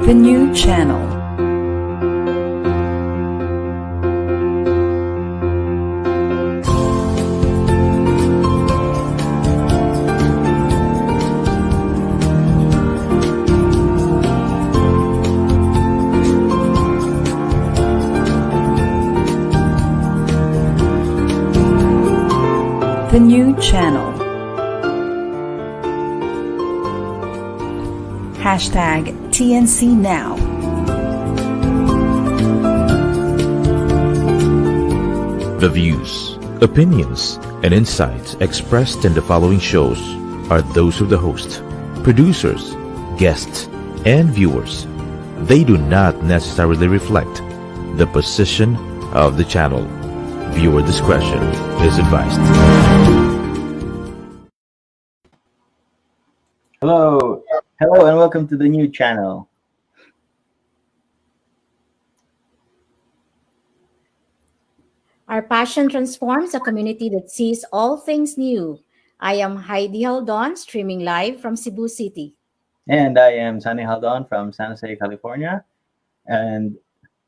The new channel. The new channel. Hashtag TNC Now. The views, opinions, and insights expressed in the following shows are those of the host, producers, guests, and viewers. They do not necessarily reflect the position of the channel. Viewer discretion is advised. Hello, and welcome to the new channel. Our passion transforms a community that sees all things new. I am Haydee Jaldon, streaming live from Cebu City. And I am Sonny Jaldon from San Jose, California. And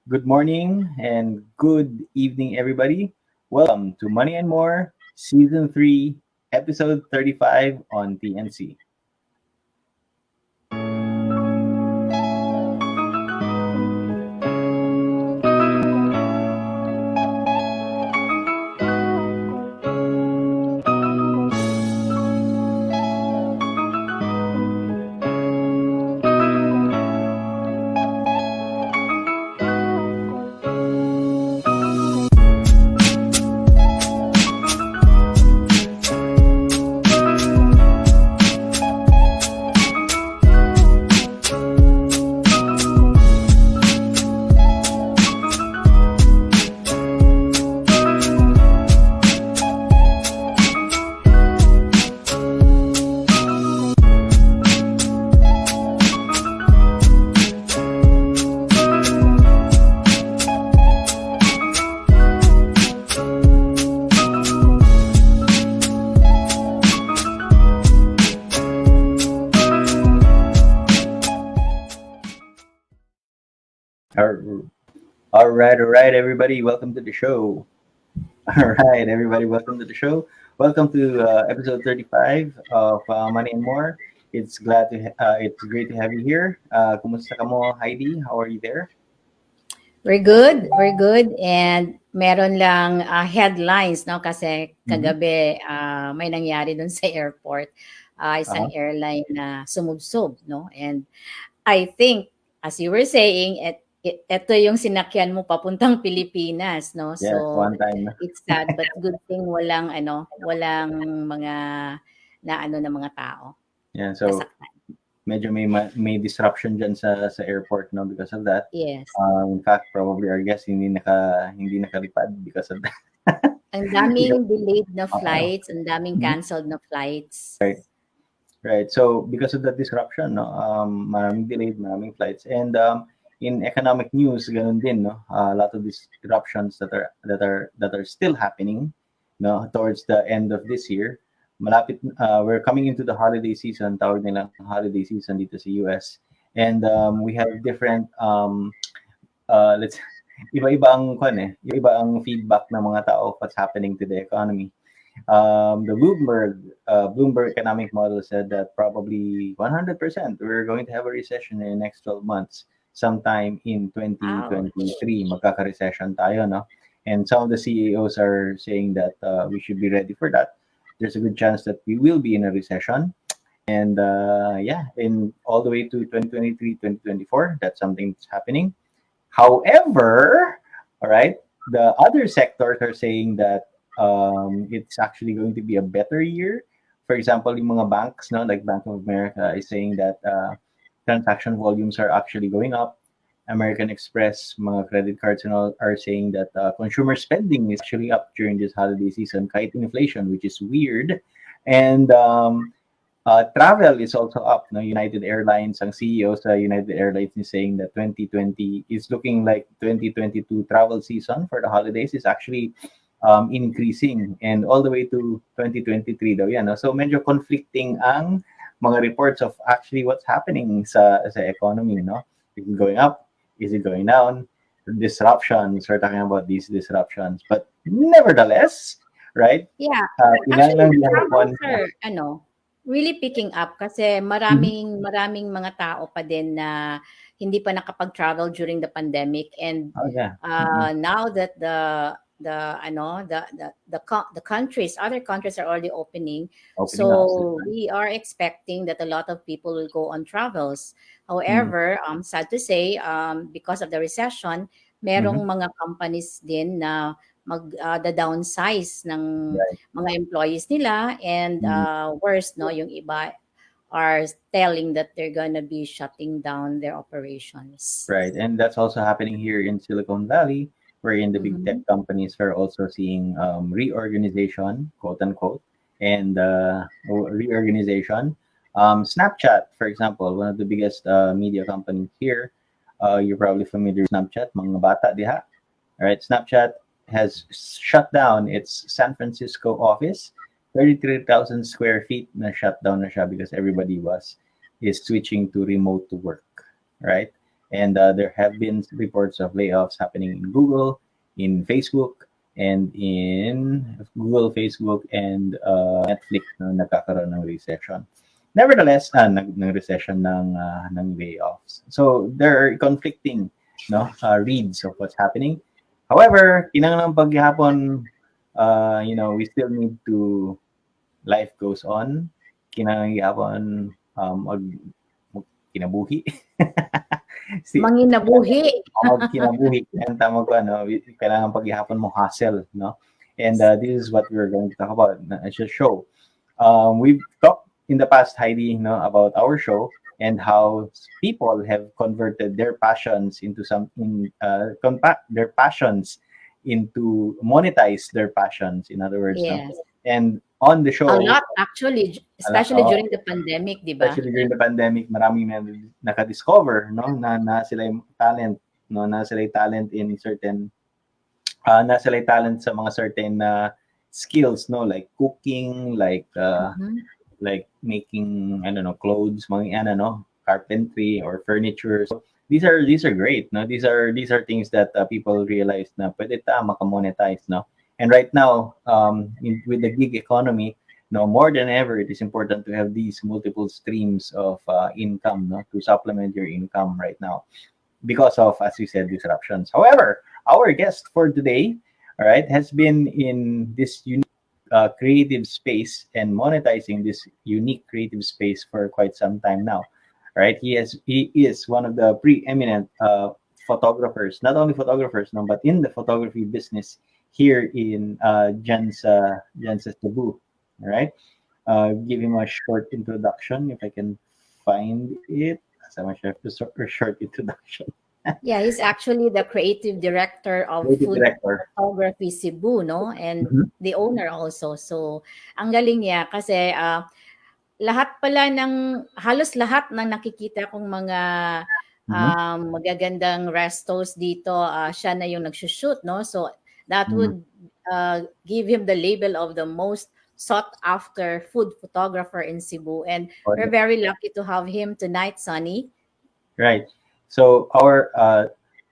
good morning and good evening, everybody. Welcome to Money and More, Season 3, Episode 35 on TNC. All right, everybody, welcome to the show. All right, everybody, welcome to the show. Welcome to episode 35 of Money and More. It's great to have you here. Kumusta ka mo, Haydee? How are you there? We're good. And meron lang headlines, no? Kasi kagabi may nangyari dun sa airport. Isang airline na sumubsob, no? And I think, as you were saying, ito yung sinakyan mo papuntang Pilipinas, no? Yes, So one time. it's sad, but good thing walang mga na mga tao. Yeah, so Nasaktan. medyo may disruption dyan sa airport, no, because of that. Yes. In fact, probably our guest hindi nakalipad because of that. Ang daming delayed na flights, ang daming canceled na flights. Right. So because of that disruption, no, maraming delayed, maraming flights, and in economic news, ganun din, no, a lot of disruptions that are still happening, no, towards the end of this year. Malapit, we're coming into the holiday season, tawag nila holiday season dito sa US, and we have different iba-iba ang feedback ng mga tao of what's happening to the economy. The Bloomberg economic model said that probably 100% we're going to have a recession in the next 12 months. Sometime in 2023, magkaka-recession tayo, no? And some of the CEOs are saying that we should be ready for that. There's a good chance that we will be in a recession. And in all the way to 2023, 2024, that's something that's happening. However, all right, the other sectors are saying that it's actually going to be a better year. For example, yung mga banks, no, like Bank of America is saying that transaction volumes are actually going up. American Express, mga credit cards and all are saying that consumer spending is actually up during this holiday season, kahit inflation, which is weird. And travel is also up. No? United Airlines, ang CEO sa United Airlines is saying that 2020 is looking like 2022 travel season for the holidays is actually increasing, and all the way to 2023 daw yan. No? So medyo conflicting ang mga reports of actually what's happening sa economy, no? Is it going up? Is it going down? Disruptions. We're talking about these disruptions, but nevertheless, right? Yeah. Actually, Kailangan the gihapon. travels are really picking up kasi Mhm. maraming mga tao pa din na hindi pa nakapag-travel during the pandemic, and Oh yeah. Mhm. now that the countries, other countries are already opening, Opening up. so we are expecting that a lot of people will go on travels. Mhm. However, sad to say, because of the recession, Mhm. merong mga companies din na the downsize ng Right. mga employees nila, and Mhm. worse, no, yung iba are telling that they're gonna be shutting down their operations. Right. And that's also happening here in Silicon Valley, wherein the big Mhm. tech companies are also seeing reorganization, quote unquote, and reorganization. Snapchat, for example, one of the biggest media companies here. You're probably familiar with Snapchat, mga bata diha. All right, Snapchat has shut down its San Francisco office, 33,000 square feet na shut down na siya because everybody is switching to remote to work, right? And there have been reports of layoffs happening in Google, in Facebook, and in Google, Facebook, and Netflix na nagkakaroon ng recession. Nevertheless, ng recession ng layoffs. So there are conflicting reads of what's happening. However, kinahanglan paghihapon, we still need to, life goes on. Kinahanglan gihapon kinabuhi. Si Manginabuhi. magkinabuhi. Ang tama ko, kailangan paghihapon mo hustle, no? And this is what we're going to talk about. It's a show. We've talked in the past, Heidi, about our show and how people have converted their passions into their passions into monetize their passions. In other words, no. Yes. And on the A show, lot actually, especially during the pandemic, di ba? especially during the pandemic, maraming nakadiscover, no, na sila yung talent, no, na sila yung talent in certain na sila yung talent sa mga certain skills, no, like cooking, Mhm. like making, I don't know, clothes, mga carpentry or furniture. So these are great, no. These are things that people realize na pwede makamonetize, no. And right now, with the gig economy, no, more than ever, it is important to have these multiple streams of income, no, to supplement your income right now because of, as we said, disruptions. However, our guest for today, all right, has been in this unique creative space and monetizing this unique creative space for quite some time now. Right? He is one of the preeminent photographers, not only photographers, no, but in the photography business here in Jansa Cebu. All right. Give him a short introduction if I can find it. As I'm a short introduction. Yeah, he's actually the creative director of Creative Food director. Photography Cebu, no? And Mhm. the owner also. So, ang galing niya kasi halos lahat ng nakikita kong mga Mhm. magagandang restos dito, siya na yung nagsushoot, no? So, that Mhm. would give him the label of the most sought after food photographer in Cebu. And we're very lucky to have him tonight, Sonny. Right. So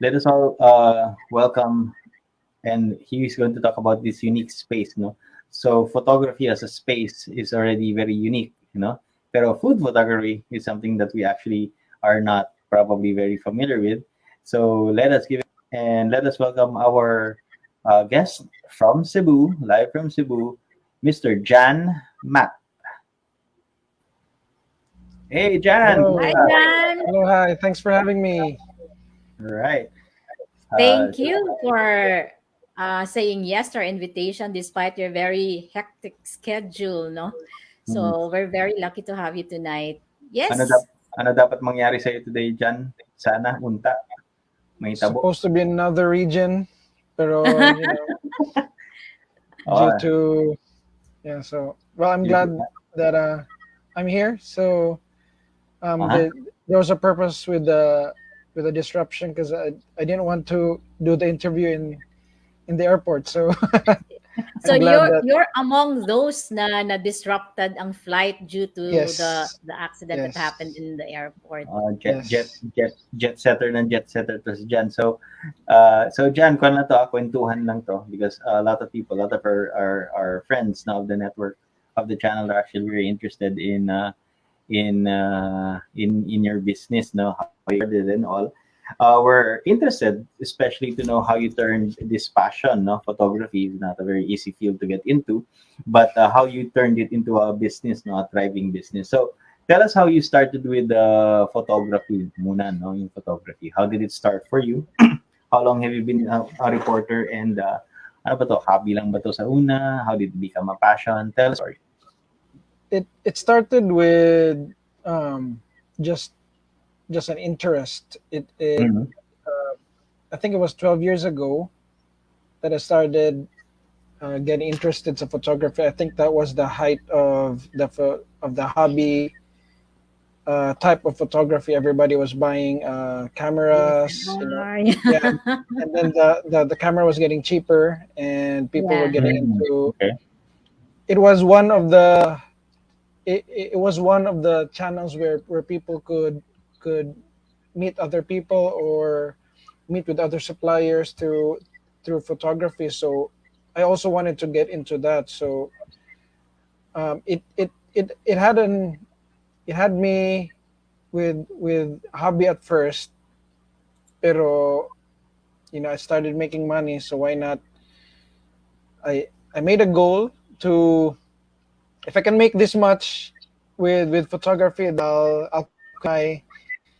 let us all welcome, and he's going to talk about this unique space, no. So photography as a space is already very unique, Pero food photography is something that we actually are not probably very familiar with. So let us welcome our guest from Cebu, live from Cebu, Mr. Jan Matt. Hey, Jan. Hi, Hello. Jan. Hello, hi. Thanks for having me. Right. Thank you for saying yes to our invitation despite your very hectic schedule, no? Hmm. So we're very lucky to have you tonight. Ano, Yes. ano dapat mangyari sa'yo today, Jan? Sana, unta, may tabo. Supposed to be in another region, pero due Oh, to well, I'm you- glad that I'm here. So uh-huh. there was a purpose with the disruption because I didn't want to do the interview in the airport. So So I'm glad that you're among those na disrupted ang flight due to yes, the accident that happened yes, in the airport. yes. Jet setter ng jet setter to si Jan. So, Jan, kung na to, kwentuhan lang to because a lot of people, a lot of our friends now of the network of the channel are actually very interested in your business, no, how you started and all. We're interested, especially to know how you turned this passion, no, photography is not a very easy field to get into, but how you turned it into a business, no, a thriving business. So tell us how you started with photography, muna, no, in photography. How did it start for you? How long have you been a reporter? And ano ba to? Hobby lang ba to sa una? How did it become a passion? Tell us. Story. It started with um, just just an interest. Mhm. I think it was 12 years ago that I started getting interested in photography. I think that was the height of the hobby type of photography. Everybody was buying cameras, DSLR. yeah, and then the camera was getting cheaper, and people were Yeah. getting Mm, into. okay. It was one of the it was one of the channels where people could meet other people or meet with other suppliers through photography. So I also wanted to get into that. So it had it had me with hobby at first, pero I started making money. So why not? I made a goal to, if I can make this much with photography, I'll quit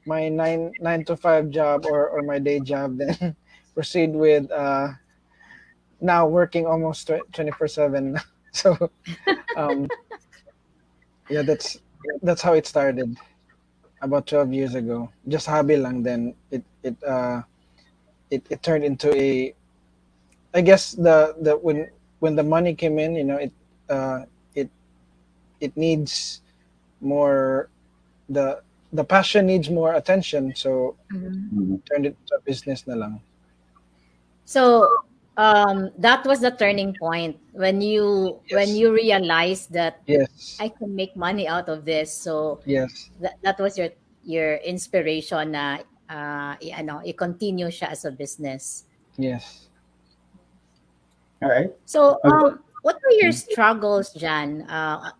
my nine to five job or my day job, then proceed with now working almost 24/7. So um, yeah, that's how it started about 12 years ago. Just hobby lang. Then it turned into a, I guess the when the money came in, uh, it it needs more, the the passion needs more attention. So Mhm. Mhm. turned it to a business na lang. So that was the turning point when Yes. you realized that Yes. I can make money out of this. So Yes. that was your inspiration na i-continue siya as a business. Yes. All right. So Okay. what were your struggles, Jan,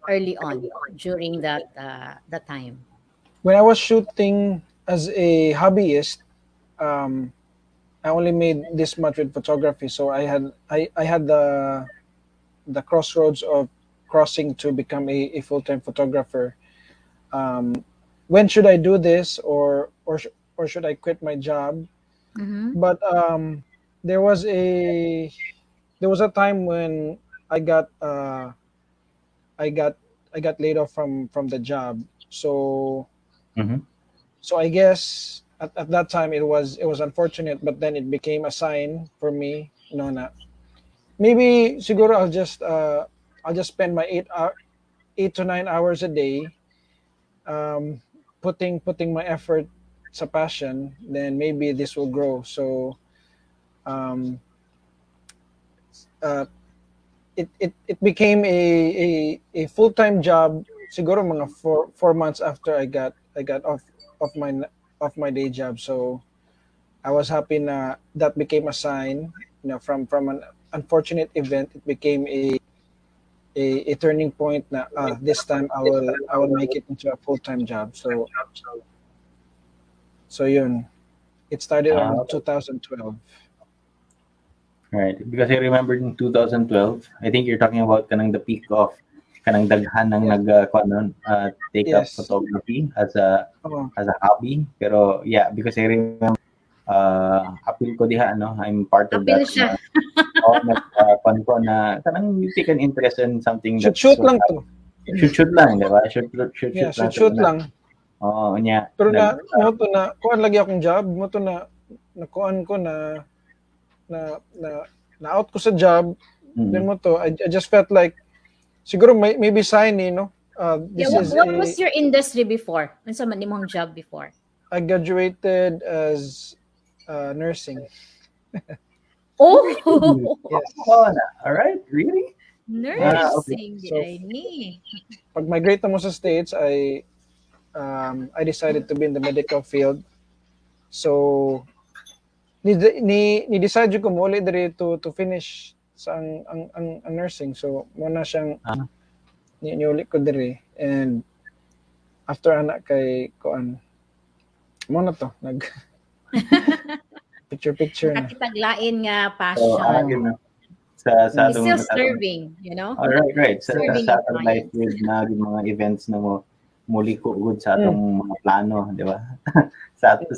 early on during that time? When I was shooting as a hobbyist, um, I only made this much with photography. So I had the crossroads of crossing to become a full time photographer. When should I do this, or should I quit my job? Mm-hmm. But there was a there was a time when I got uh, I got I got laid off from the job. So Mm-hmm. I guess at that time it was unfortunate, but then it became a sign for me. No, na maybe siguro I'll just spend my 8 to 9 hours a day, um, putting my effort sa passion. Then maybe this will grow. So um, uh, it became a full time job. Siguro mga 4 months after I got off my day job. So I was happy na that became a sign. From an unfortunate event, it became a turning point. Na this time I will make it into a full time job. So yun. It started on Okay. 2012. Right. Because I remember in 2012, I think you're talking about kanang the peak of kanang daghan ng Yes. kuwan nun, take up Yes. photography Oh, as a hobby. Pero yeah, because I remember appeal ko diha ano, I'm part of Apil that siya. nag kuwan ko na kanang you take an interest in something shoot that's shoot lang to. shoot lang, di ba? Shoot Yeah, lang shoot sa shoot una. lang. Oo, nya Pero nag mo to na kuan lagi akong job, mo to na kuan ko na na na out ko sa job. Then mm. mo to I just felt like siguro maybe sign, Yeah, this is what a was your industry before? Unsa man imong job before? I graduated as nursing. Oh, Yes. Oh, all right, really? Okay. nursing di So ay ni. pag migrate mo sa States, I decided to be in the medical field. So ni decide ko mo ulit diri to finish sa ang nursing. So mo na siyang Ah, niuli ko diri, and after anak kay kuan mo na to nag picture na. Nakakitaglain nga so, passion. yun na. Sa It's still atong serving, you know? all right, right. Serving Sa your atong life clients. with mga events na mo muli ko good sa atong mga plano, di ba? Sa atong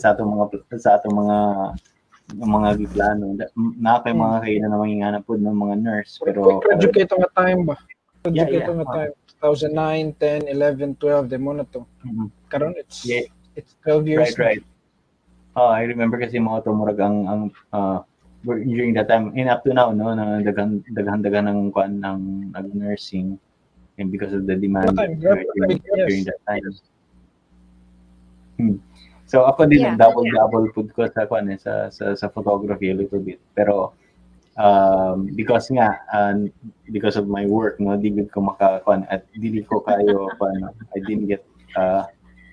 mga giplano. Na kay mga kayo na manginganap po ng mga nurse pero karon Graduate nga time ba? yeah, Graduate yeah. nga time. 2009, 10, 11, 12, de mo na to. Mhm. Karon Yeah, it's 12 years right, right. I remember kasi mga tumurag ang during that time and up to now no na daghan ng kwan ng nursing and because of the na. demand Time, during yes. that time. So ako din Yeah. double food ko sa kwan sa photography a little bit. Pero because of my work no di gud ko makakwan at dili ko kayo kwan I didn't get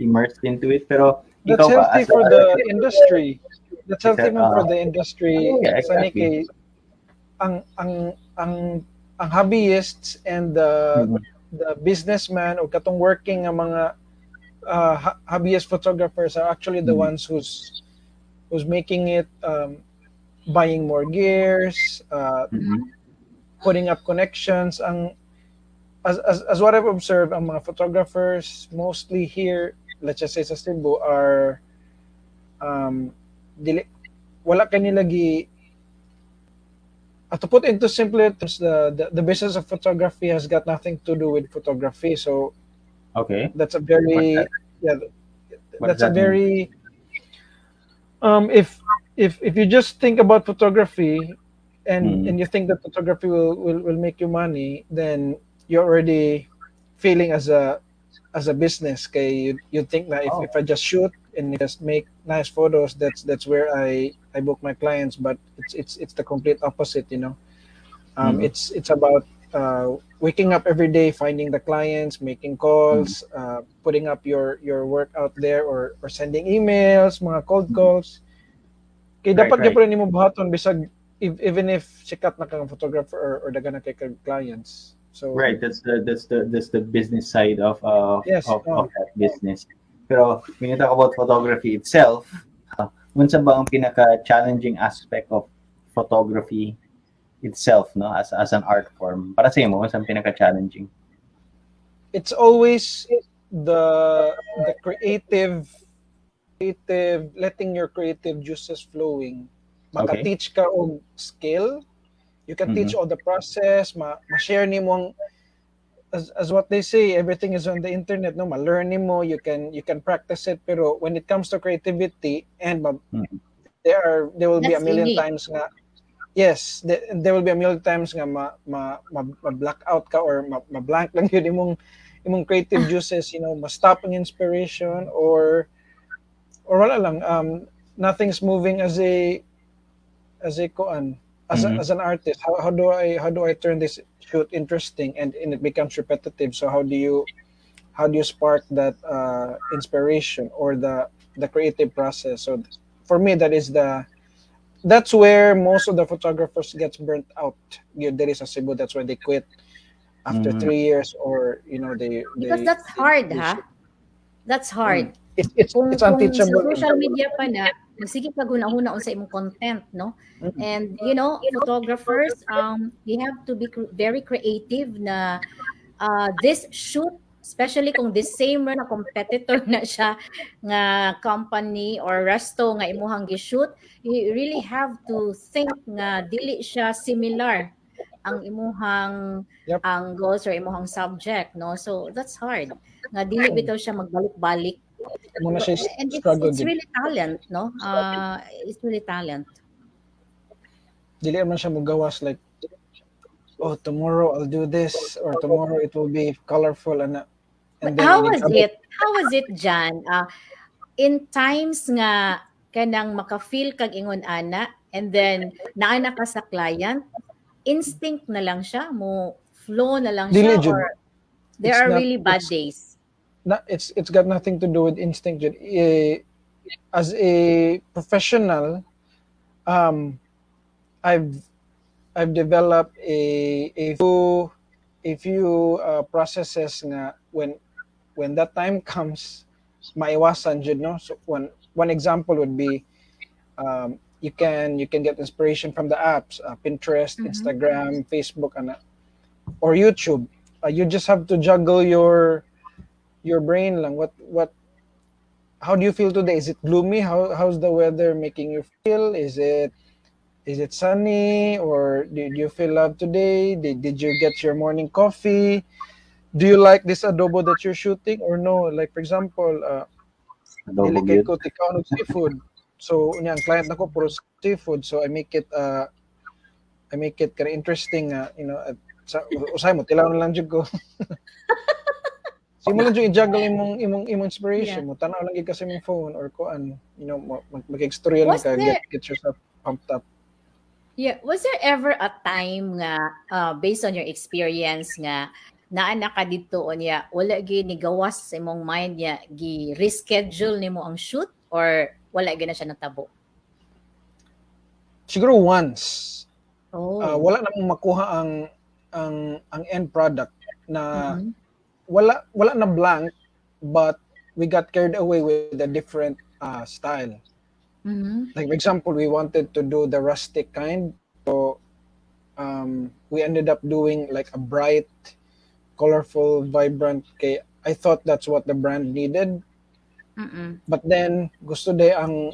immersed into it pero That's ikaw ba healthy for the industry. That's healthy man for the industry. yeah, Sani exactly. kay ang hobbyists and the businessman o katong working nga mga hobbyist photographers are actually the ones who's making it, buying more gears, putting up connections. As what I've observed, ang mga photographers mostly here, let's just say sa Cebu, are wala kanila to put into simple terms, the business of photography has got nothing to do with photography. So Okay. that's a very What that's does a that mean? very if you just think about photography and you think that photography will make you money, then you're already failing as a business. Kay you think that Oh, if I just shoot and just make nice photos, that's where I book my clients. But it's the complete opposite, you know. It's about waking up every day, finding the clients, making calls, putting up your work out there, or sending emails, mga cold calls. Kay Right, dapat right. gyud nimo buhaton bisag even if sikat na kang photographer or daghan na kay kag clients. So Right, that's the business side yes, of that business. Pero when you talk about photography itself, unsa ba ang pinaka-challenging aspect of photography itself, no, as an art form? Para sa imo, unsa ang pinaka-challenging? it's always the creative letting your creative juices flowing. Okay. Maka-teach ka og skill, you can teach all the process, ma-share nimo ang as what they say, everything is on the internet, no, ma-learn nimo, you can practice it, pero when it comes to creativity and there will be a That's million unique. times nga yes, there will be a million times nga ma-black out ka or ma-blank lang yun imong creative juices, you know, ma-stop ang inspiration or wala lang, nothing's moving as a koan as an artist. How do I turn this shoot interesting and it becomes repetitive? So how do you spark that inspiration or the creative process? So for me, that's where most of the photographers gets burnt out. There is a Cebu. That's why they quit after 3 years, or you know Because that's hard, ha? That's hard. it's Kung sa unteachable. social media pa na, magsige ka hunahuna sa imong content, no? And you know, photographers, they have to be very creative na this shoot, especially kung this same na competitor na siya nga company or resto nga imuhang gi-shoot, you really have to think nga dili siya similar ang imuhang Yep. angles or imuhang subject, no? So that's hard. Nga dili bitaw siya magbalik-balik. Muna siya And struggle it's gid. really talent, no? It's really talent. Dili man siya mogawas like, oh, tomorrow I'll do this, or tomorrow it will be colorful, and But then how was it? How was it, Jan? In times nga kanang maka-feel kag ingon ana and then naana ka sa client, instinct na lang siya, mo flow na lang Dili siya, jud. or there It's are not. really bad days? It's got nothing to do with instinct. Jud. As a professional, um, I've developed a few processes nga when that time comes, maiwasan jud, no. So one example would be, you can get inspiration from the apps, Pinterest, Instagram, Facebook, or YouTube. You just have to juggle your brain lang. How do you feel today? Is it gloomy? How's the weather making you feel? Is it sunny, or did you feel love today? Did you get your morning coffee? Do you like this adobo that you're shooting or no? Like for example, dili Adobo kay gyud. ko tikaw ng seafood. So unya ang client nako puro seafood, so I make it kind of interesting, usay mo tilaw na lang jud ko. Simulan jud i-juggle imong inspiration Yeah. mo. Tanaw lang gid kasi imong phone or kuan, mag-explore lang Was ka, there get yourself pumped up. Yeah, was there ever a time nga based on your experience nga naana ka dito unya wala gyud ni gawas sa imong mind niya gi reschedule nimo ang shoot, or wala gyud na siya natabo? Siguro once, Oh. wala namang makuha ang end product na Mhm. wala na blank, but we got carried away with a different style. Mhm. Like for example, we wanted to do the rustic kind, so we ended up doing like a bright, colorful, vibrant. Okay, I thought that's what the brand needed, Mm. but then gusto day ang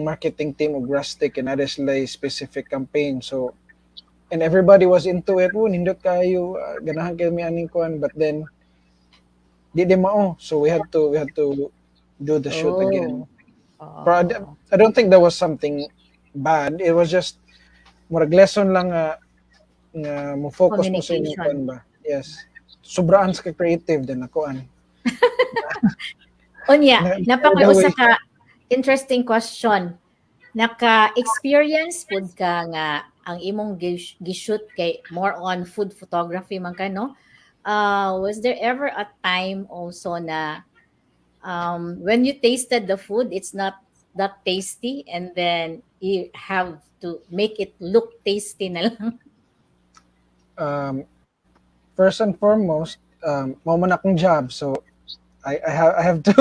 marketing team of rustic, and that is like specific campaign. So and everybody was into it. Oh, nindot kayo, ganahan kayo mi aning kuan, but then di mao. So we had to do the shoot again. Oh. But I don't think there was something bad. It was just murag lesson lang nga mo focus mo sa inyong Communication. kuan ba. Yes. Sobraan sa creative din ako Unya, napaka usa way. ka interesting question. Naka-experience pud ka nga ang imong gi-shoot kay more on food photography man ka, no? Was there ever a time also na when you tasted the food, it's not that tasty, and then you have to make it look tasty na lang? First and foremost, mo man akong job, so I have to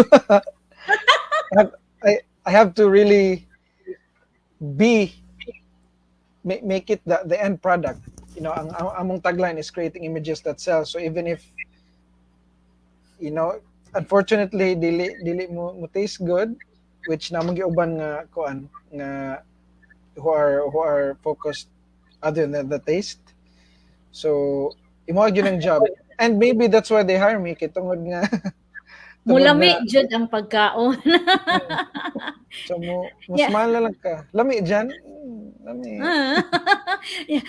I have to really make it the end product. Ang among tagline is creating images that sell. So even if unfortunately dili mo taste good, which namang giuban nga kuan nga who are focused other than the taste. So imo gyud ang job, and maybe that's why they hire me kay tungod nga Mulami jud ang pagkaon. so mo Yeah. smile na lang ka. Lami dyan. Lami. Yeah.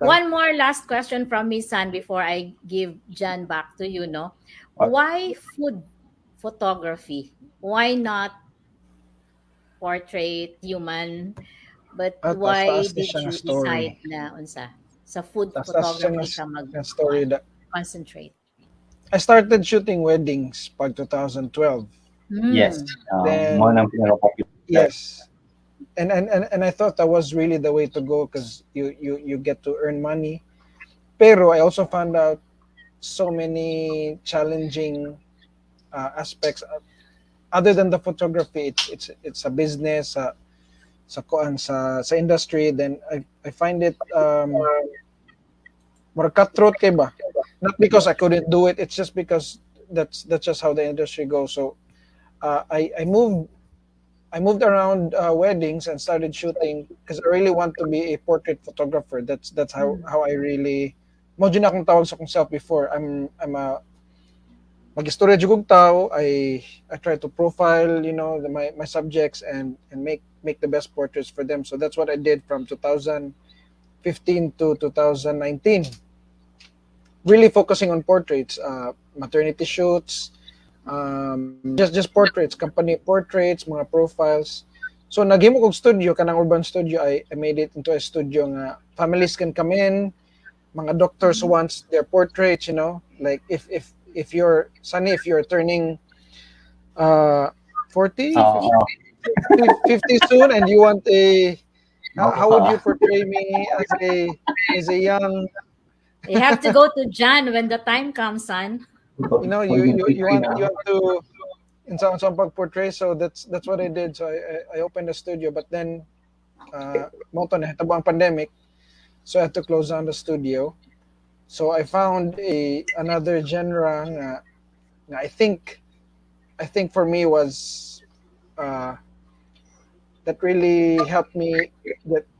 One more last question from me, San, before I give Jan back to you, no? Why food photography? Why not portrait, human? But why Taas did siya nga you story. decide na unsa sa food Taas siya photography ka nga story that concentrate? I started shooting weddings pag 2012. Yes. Then- Mo nang pinaka-popular. Yes. And I thought that was really the way to go because you get to earn money. Pero I also found out so many challenging aspects other than the photography. It's a business sa industry. Then I find it more cutthroat kay ba? Not because I couldn't do it. It's just because that's just how the industry goes. So I moved around weddings and started shooting because I really want to be a portrait photographer. That's how I really. Mo dyan akong tawag sa kong self before. I'm a mag-istorya jud kog tao. I try to profile my subjects and make the best portraits for them. So that's what I did from 2015 to 2019. Really focusing on portraits, maternity shoots, just portraits, company portraits, mga profiles. So naghimo kog studio, kanang urban studio, I made it into a studio nga families can come in, mga doctors wants their portraits, like if you're Sunny, if you're turning 40, Oo. 50 soon and you want a how would you Oo. portray me as a young, You have to go to John when the time comes, son. you want to in some portray, so that's what I did. So I opened a studio, but then mo to nahitabo ang pandemic, so I had to close down the studio. So I found another genre nga I think for me was that really helped me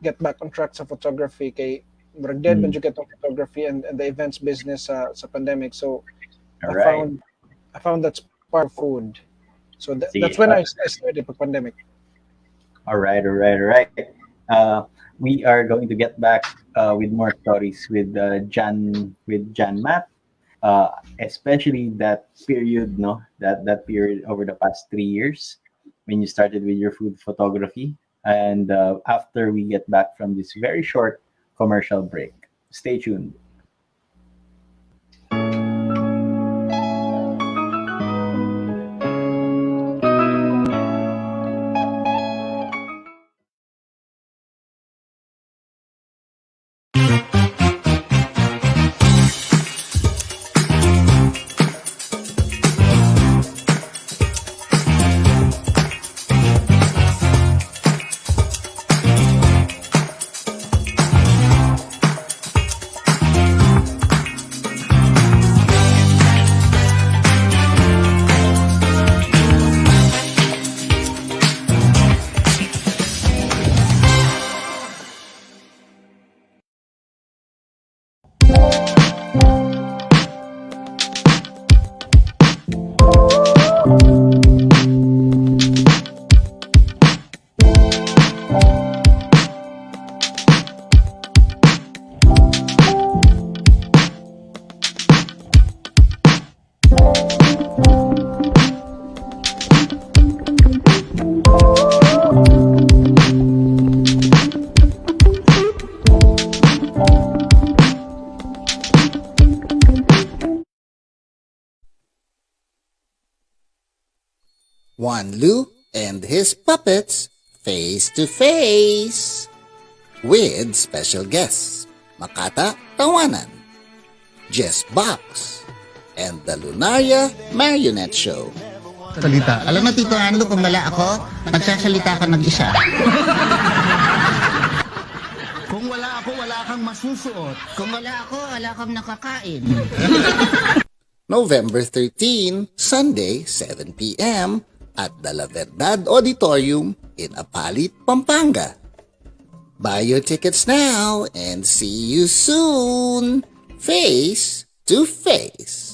get back on track sa photography. Kay murag dead man jud katong photography and the events business sa pandemic. So All I right. found that spark of food. So Sige. that's when I started pag pandemic. All right. We are going to get back with more stories with Jan Matt, especially that period, no, that period over the past 3 years when you started with your food photography, and after we get back from this very short commercial break. Stay tuned. Juan Lu and his puppets face to face with special guests Makata Tawanan, Jess Box, and the Lunaria Marionette Show. Salita. Alam mo, Tito Ando, kung wala ako, magsasalita ka mag-isa. Kung wala ako, wala kang masusuot. Kung wala ako, wala kang nakakain. November 13, Sunday, 7 p.m. at the La Verdad Auditorium in Apalit, Pampanga. Buy your tickets now and see you soon, face to face.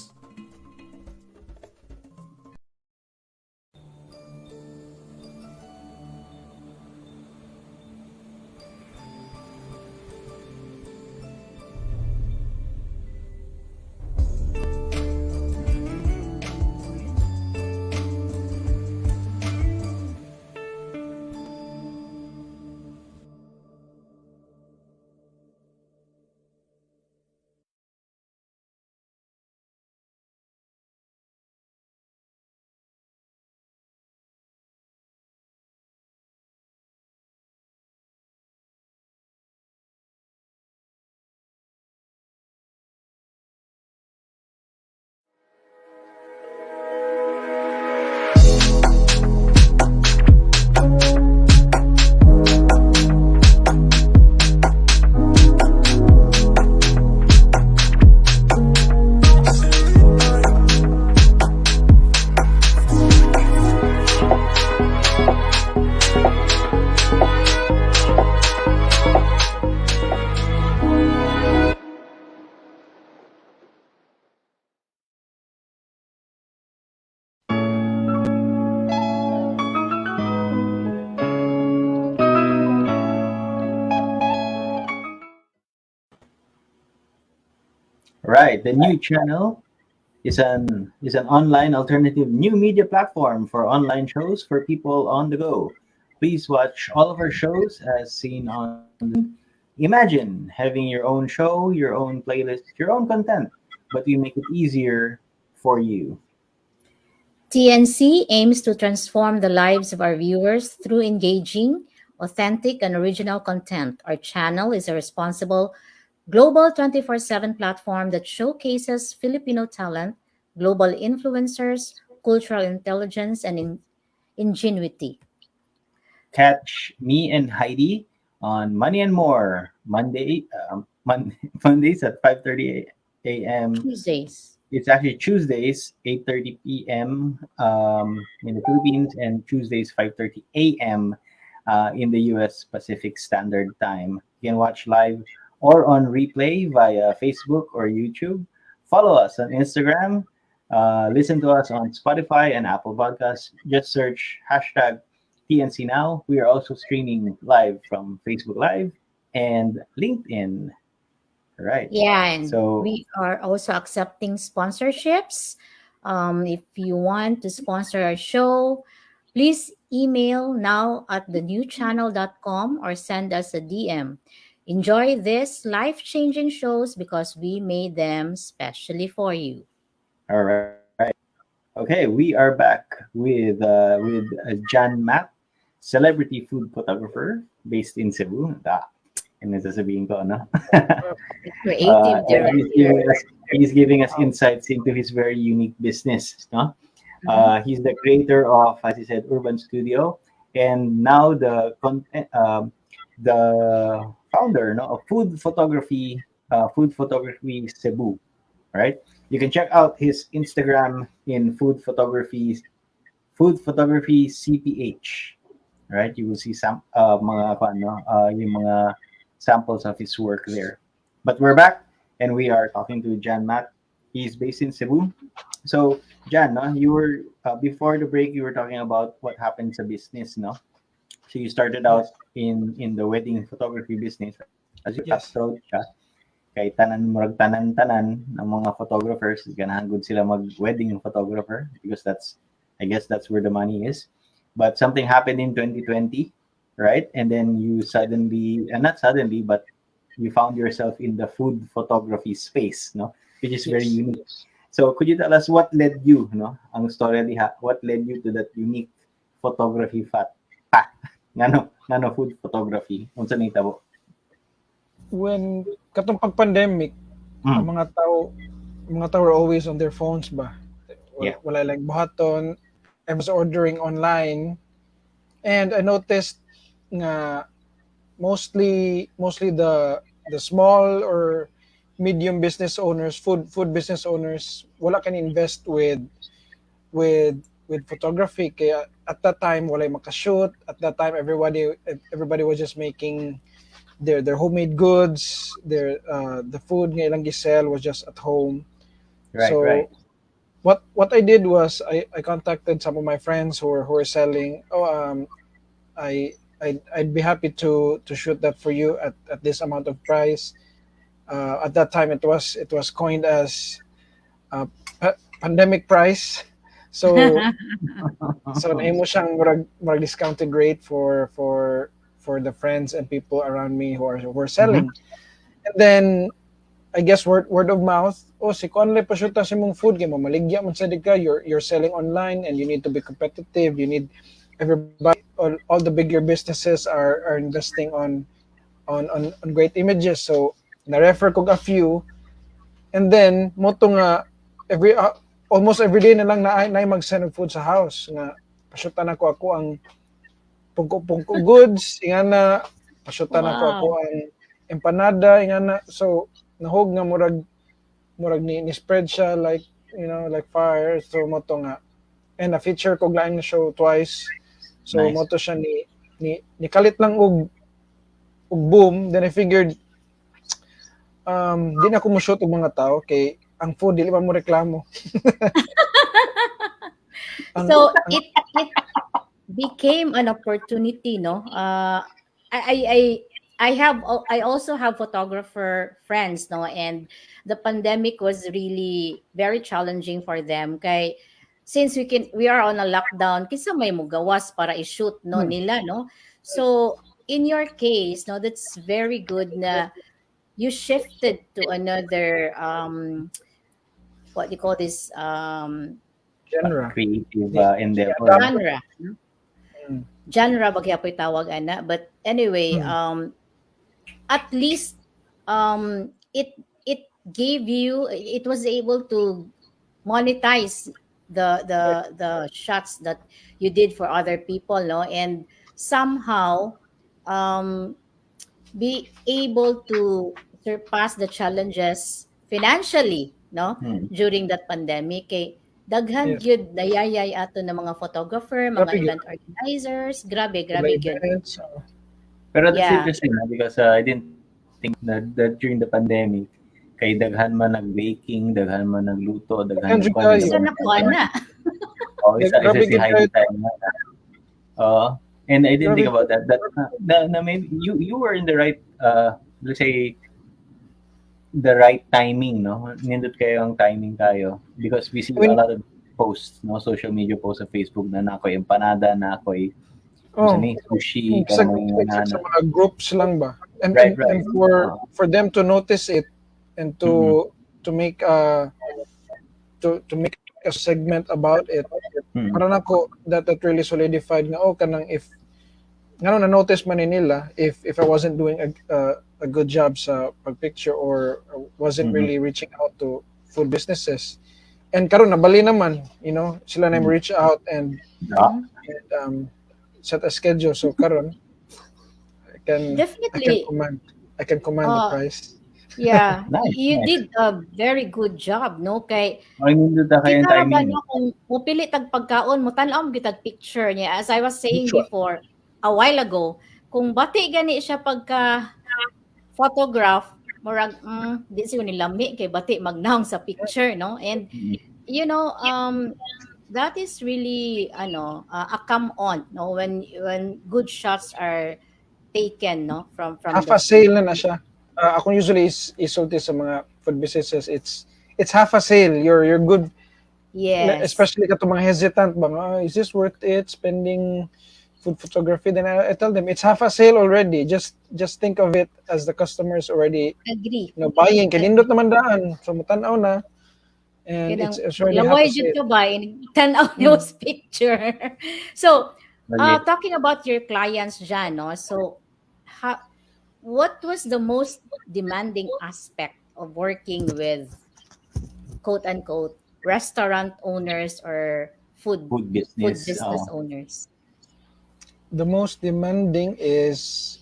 Right, the new channel is an online alternative new media platform for online shows for people on the go. Please watch all of our shows as seen on the screen. Imagine having your own show, your own playlist, your own content, but we make it easier for you. TNC aims to transform the lives of our viewers through engaging, authentic, and original content. Our channel is a responsible global 24/7 platform that showcases Filipino talent, global influencers, cultural intelligence, and ingenuity. Catch me and Heidi on Money and More Mondays at 5:30 a.m. Tuesdays. It's actually Tuesdays 8:30 p.m. In the Philippines and Tuesdays 5:30 a.m. In the U.S. Pacific Standard Time. You can watch live or on replay via Facebook or YouTube. Follow us on Instagram. Listen to us on Spotify and Apple Podcasts. Just search hashtag TNC Now. We are also streaming live from Facebook Live and LinkedIn. Right. Yeah, and So, we are also accepting sponsorships. If you want to sponsor our show, please email now at thenewchannel.com or send us a DM. Enjoy these life changing shows because we made them specially for you. all right. Okay, we are back with John Matt, celebrity food photographer based in Cebu. And sasabihin ko, ano? Creative And director. he's giving us insights into his very unique business. No? Mhm. He's the creator of, as he said, Urban Studio, and now the founder, no, of Food Photography Cebu. Right? You can check out his Instagram in Food Photography CPH. Right? You will see some yung mga samples of his work there. But we're back and we are talking to Jan Matt. He's based in Cebu. So, Jan, no, you were before the break. You were talking about what happened to business, no? So you started out Yes. in the wedding photography business as you Yes. cutthroat siya. Kay tanan ng mga photographers ganahan gud sila mag wedding photographer because I guess that's where the money is. But something happened in 2020, right? And then you suddenly, and not suddenly, but you found yourself in the food photography space, no? Which is very Yes. unique. So could you tell us what led you, no? Ang story diha, what led you to that unique photography ngano food photography? Unsa ning tabo? When katong pag-pandemic, ang Mm, mga tao were always on their phones ba. yeah. Wala like buhaton. I was ordering online and I noticed nga mostly the small or medium business owners, food business owners, wala kan invest with photography kaya at that time wala makashoot. At that time everybody was just making their homemade goods, the food nga ilang gisell was just at home. Right, right. So what I did was I contacted some of my friends who are selling. I'd be happy to shoot that for you at this amount of price. At that time it was coined as pandemic price. So naimo siyang murag discounted rate for the friends and people around me who are Mhm. selling. And then I guess word of mouth. Oh, si Conley pa shoot si mong food kay mo maligya man sa ka. You're selling online and you need to be competitive. You need everybody. All the bigger businesses are investing on great images. So na-refer ko a few and then moto nga every almost every day na lang na mag-send og food sa house nga pasyutan ako ang pungko goods ingana pasyutan ako Wow. ang empanada ingana. So nahog nga murag ni spread siya like like fire. So moto nga and na feature ko laing na show twice. So Nice. moto siya ni kalit lang og boom. Then I figured di na ako mo shoot og mga tao kay ang food dili man mo reklamo. So ang it became an opportunity, no? I also have photographer friends, no, and the pandemic was really very challenging for them. Kay since we are on a lockdown, kinsa may mugawas para i-shoot no nila, no? So in your case, no, that's very good na you shifted to another what do you call this Genre. Creative Di endeavor. adapt. genre. No? Mm. Genre bagyapoy tawag ana, but anyway, at least it gave you, it was able to monetize the shots that you did for other people, no, and somehow um be able to surpass the challenges financially, no, Hmm. during that pandemic. Kay daghan Yes. gyud dayayay ato ng mga photographer, mga Grabe gyud. event organizers, grabe Sila grabe gyud. events. Pero that's Yeah. interesting because I didn't think that during the pandemic, kay daghan man nag-baking, daghan man nagluto, daghan Daghan jud nagkuhan, kayo. Isa na ko ana. isa Grabe si gyud kayo. Haydee tayo na. And I didn't Grabe. think about that. Na maybe you were in the right let's say the right timing, no? Nindot kayo ang timing tayo because we see a lot of posts, no, social media posts sa Facebook na ako'y empanada, na ako'y Oh, sushi, sa kanang sa mga groups lang ba? And Right. and for them to notice it and to make to make a segment about it, parang ako that really solidified nga kanang if ngano na notice man ni nila if I wasn't doing a good job sa pagpicture or wasn't really reaching out to food businesses. And karon nabali naman, sila na reach out and set a schedule. So karon Definitely. I can command the price. Yeah, Nice, you nice. did a very good job, no? Kay Ay, nindot na kayo yung kita ra ba timing. no kung mupili tag pagkaon mo tan-aw mo gitag picture niya, as I was saying Sure. before a while ago, kung bati gani siya pagka photograph murag di siya nilami kay bati magnawng sa picture, no? And you know that is really a come on, no, when good shots are taken, no, from Half the a sale na siya. Ako usually isulti sa mga food businesses, it's half a sale. You're good. yes. Especially kato mga hesitant bang, is this worth it spending food photography? Then I tell them it's half a sale already. Just think of it as the customers already Agree. buying. Kanindot naman daan. So mutanaw na. And Kinang it's already half laway a jud sale. ka ba tan-aw news picture. So Mali. talking about your clients dyan, no? So what was the most demanding aspect of working with quote unquote restaurant owners or food business. business owners? The most demanding is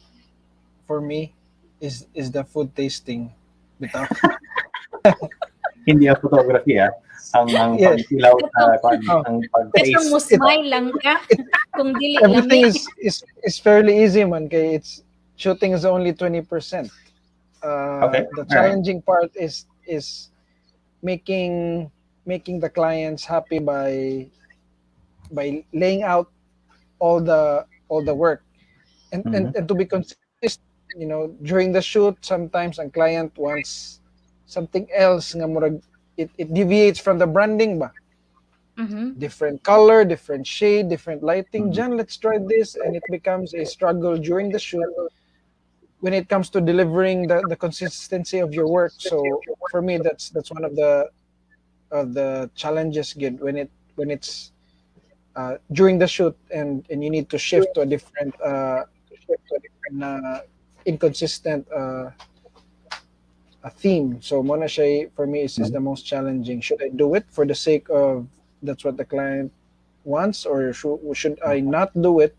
for me is the food tasting. Bitaw. Hindi ang photography, ang Yes. pagkilaw ang Kasi pag-taste. mo smile lang ka kung dili Everything lami. is fairly easy man kay it's shooting is only 20%. Okay. The challenging part is making the clients happy by laying out all the work and to be consistent, during the shoot sometimes ang client wants something else nga murag it deviates from the branding ba. Different color, different shade, different lighting. Jan, let's try this, and it becomes a struggle during the shoot when it comes to delivering the consistency of your work. So for me, that's one of the challenges good when it's during the shoot and you need to shift to a different inconsistent a theme. So mona siya for me is the most challenging. Should I do it for the sake of that's what the client wants, or should I not do it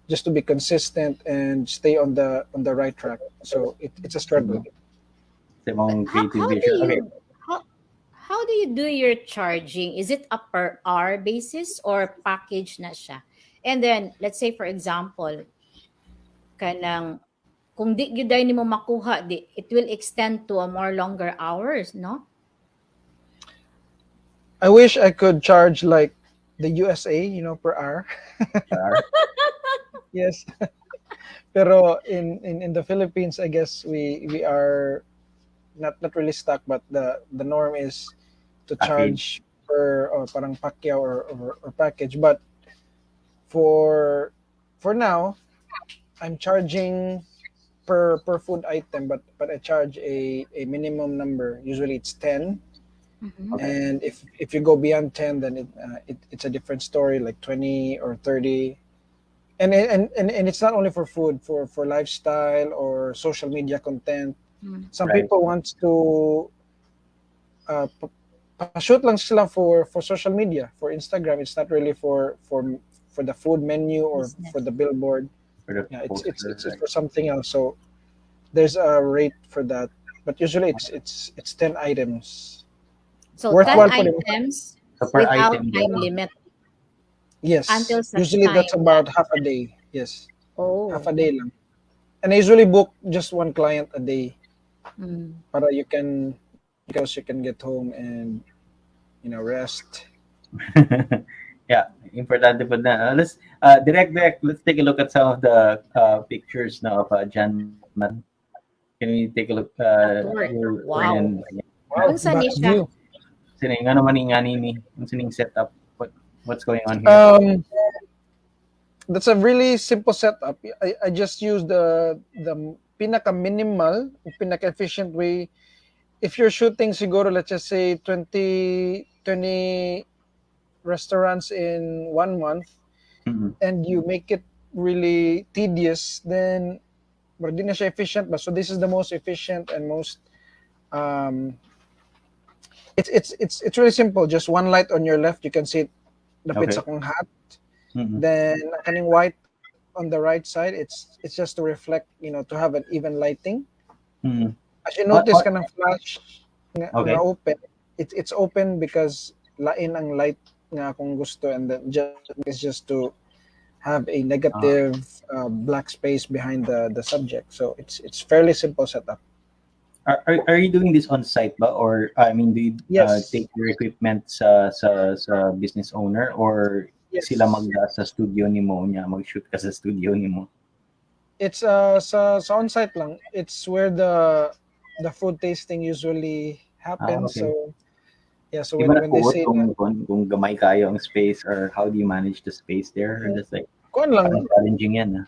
just to be consistent and stay on the right track? So it's a struggle. Sa mga How creative do vision. you Okay. how do you do your charging? Is it a per hour basis or package na siya? And then let's say for example, kanang kung di gyud day nimo makuha, it will extend to a more longer hours, no? I wish I could charge like the USA, per hour. Yes. Pero in the Philippines, I guess we are not really stuck, but the norm is to charge per parang pakyaw or package. But for now, I'm charging per food item, but I charge a minimum number. Usually it's 10. Mhm. Okay. And if you go beyond 10, then it's a different story, like 20 or 30. And it's not only for food, for lifestyle or social media content. Mm. Some Right. people want to shoot lang sila for social media, for Instagram. It's not really for the food menu or Business. for the billboard. For the Yeah, it's poster, for something else. So there's a rate for that, but usually it's 10 items. So 10 Worthwhile po din. items So per without item, time gano'n. limit Yes. until such Usually that's time about that, half a day. Yes. Half oh, a day lang. And I usually book just one client a day mm. para you can get home and rest. Yeah, importante po na. Let's direct. Let's take a look at some of the pictures now of Jan. Can we take a look? Your Wow. and Wow, Unsa ni that siya? view. sining ano man nga nini? Sining setup. What's going on here? That's a really simple setup. I just use the pinaka minimal, pinaka efficient way. If you're shooting siguro, let's just say 20 restaurants in 1 month, Mhm. and you make it really tedious, then di na siya efficient ba? So this is the most efficient and most um it's really simple. Just one light on your left, you can see it dapit sa Okay. kong hat. Mhm. Then kaning white on the right side, it's just to reflect, to have an even lighting. Mhm. As you What- notice what- kanang flash nga Okay. open, it's open because lain ang light nga akong gusto, and then just to have a negative black space behind the subject. So it's fairly simple setup. Are you doing this on site ba, or I mean, do you Yes. take your equipment sa business owner, or Yes. sila sa studio nimo nya mag-shoot ka sa studio nimo? It's sa on-site lang. It's where the food tasting usually happens. Okay. So yeah, so Di ba when they nakuot say kung gamay kayo ang space, or how do you manage the space there? Or just like kuan lang, parang challenging yan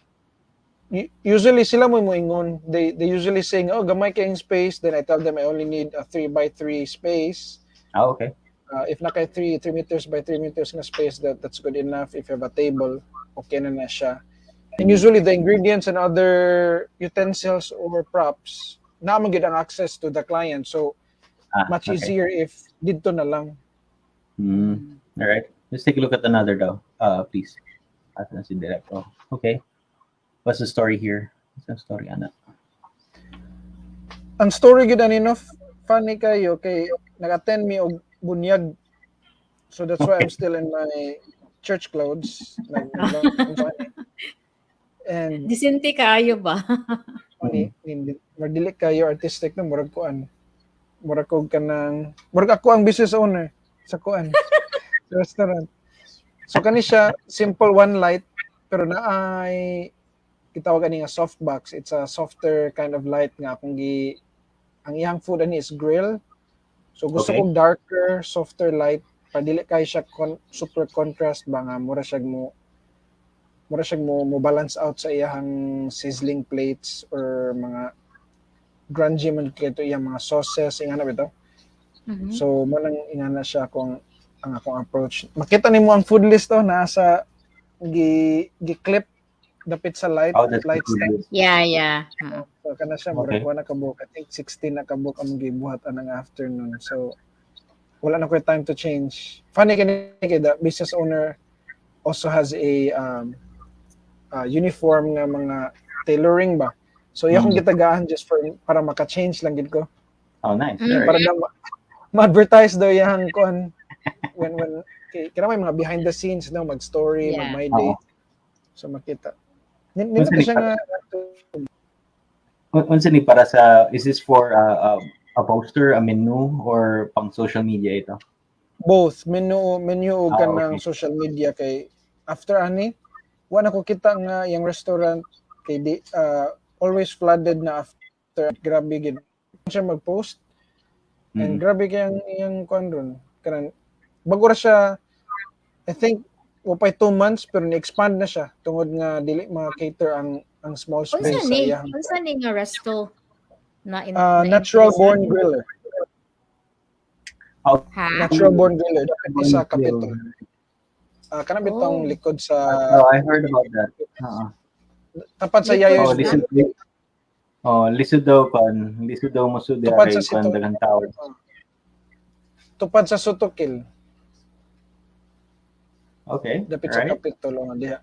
usually sila mo moingon. They usually saying, "Oh, gamay kayong space." Then I tell them I only need a 3x3 space. Okay. If na kay 3 meters by 3 meters na space, that's good enough. If you have a table, okay na siya. And usually the ingredients and other utensils or props, na mo gid ang access to the client. So much Okay. easier if dito na lang. All right. Let's take a look at another daw. Please. Asa na si Direk? Oh, okay. What's the story here? What's the story, Ana? Ang story gid ani enough funny kayo kay nag-attend mi og bunyag. So that's why I'm still in my church clothes. And Disente kaayo ba? magdili kayo artistic na murag kuan. Murag ko kanang murag ako ang business owner sa kuan. Sa restaurant. So kani siya simple one light pero naay kitawag ani nga softbox. It's a softer kind of light nga akong ang iyang food ani is grill. So gusto Okay. kong darker, softer light para dili kay siya super contrast ba nga mura siya mo balance out sa iyang sizzling plates or mga grungy man kay to iyang mga sauces ingana bitaw. Mhm. So mo nang ingana siya kung ang akong approach. Makita nimo ang food list nasa gi-clip dapit sa light That's light the stand. good. Yeah. So kana siya Okay. murag na kabuk. I think 16 na kabuk ang gibuhat anang afternoon. So wala na ko time to change. Funny kay the business owner also has a uniform nga mga tailoring ba. So iya akong gitagaan just para maka-change lang gid ko. Oh, nice. Mm. All Para right. na ma-advertise daw yang kuan when kaya may mga behind the scenes daw mag-story, Yeah. mag-my day. Oo. So makita. Nindot ko siya nga Unsa ni para sa, is this for a poster, a menu, or pang social media ito? both menu ug kanang Okay. social media kay after ani wa na ko kita nga yung restaurant kay always flooded na after grabe gid siya mag-post and grabe kay yung kuan ron kanang bago ra siya, I think wapay 2 months pero ni-expand na siya tungod nga dili ma-cater ang small space sa iyang Unsa ni nga resto na natural born griller. Ha? Natural born griller dapat sa Capitol. Kana bitong likod sa I heard about that. tapat sa Likod Yayo sa- Street. Lisod daw kan, lisod daw mo sud Tupad sa kan sito. daghang tao. Tupad sa Sutokil, Okay. dapit sa Alright. Capitol nga diha.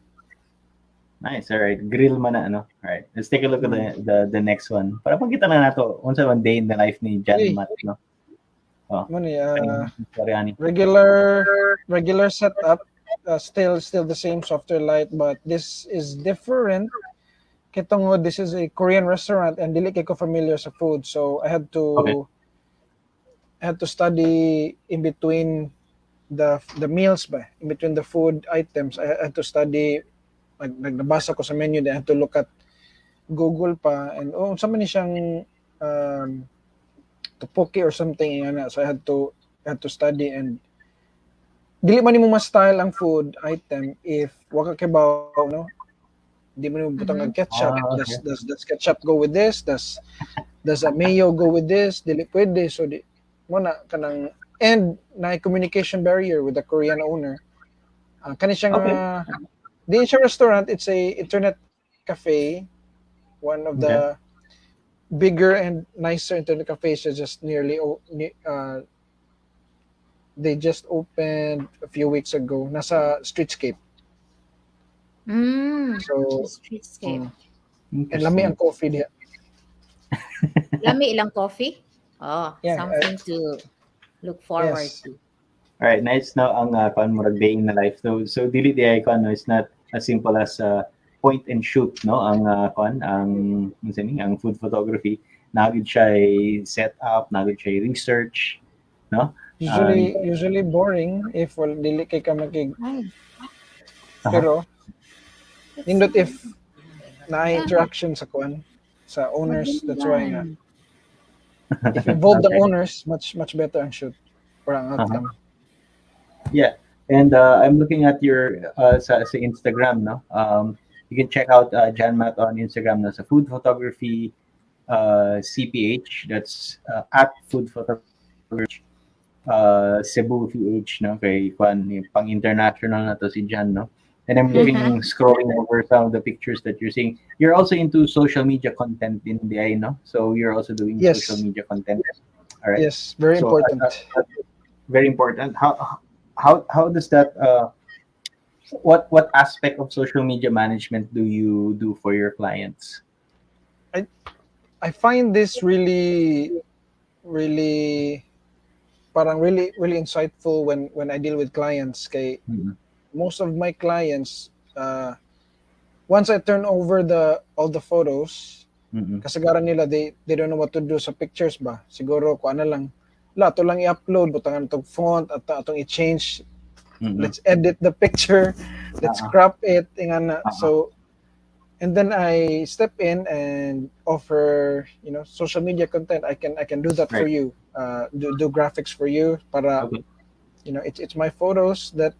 Nice. All right. Grill man na ano. All right. Let's take a look at the next one. Para makita na nato unsa man day in the life ni Jan Okay. Matt, no. Mo ni Sorry, ani. regular setup, still the same software light, but this is different. Kitong this is a Korean restaurant and dili kay ko familiar sa food, so I had to study in between the meals ba, in between the food items. I had to study, nagbasa ko sa menu, then I had to look at Google pa, and sa man ni siyang tteokbokki or something nga na. So I had to study, and dili man nimo ma-style ang food item if waka kibaw, no? Di mo nimo butang ang ketchup. Okay. Does ketchup go with this? Does a mayo go with this? Dili pwede. So di mo na kanang, and na communication barrier with the Korean owner. Kani siya nga di siya restaurant, it's a internet cafe, one of the bigger and nicer internet cafes. Just they just opened a few weeks ago. Nasa Streetscape. So Streetscape. and lami ang coffee diha. Lami ilang coffee? Yeah, Something to look forward yes. to. All right. Nice no ang kan murag day in the life. So dili di ay kan, no, it's not as simple as point and shoot, no, ang ang food photography. Nagid siya set up, nagid siya research, no. Usually boring if dili kay ka makig, Ay, pero nindot if na interaction sa kuan sa owners. That's why nga if involve the owners, much better ang shoot or ang outcome. Yeah. And I'm looking at your sa Instagram, no. You can check out Jan Matt on Instagram na sa food photography CPH. That's at food photography Cebu PH, no, kay Juan, pang international na to si Jan, no. And I'm looking, scrolling over some of the pictures that you're seeing. You're also into social media content in the eye, no? So you're also doing Yes. social media content. All right. Yes, very So, important. Very important. How does that what aspect of social media management do you do for your clients? I find this really parang really insightful when I deal with clients. Kay most of my clients, once I turn over all the photos, kasagaran nila they don't know what to do sa pictures ba. Siguro ko ano lang, to lang i-upload, butangan tong font at atong i-change. Let's edit the picture, let's crop it, ingana. So and then I step in and offer, social media content. I can do that for Right. you. Do graphics for you. Para, it's my photos that,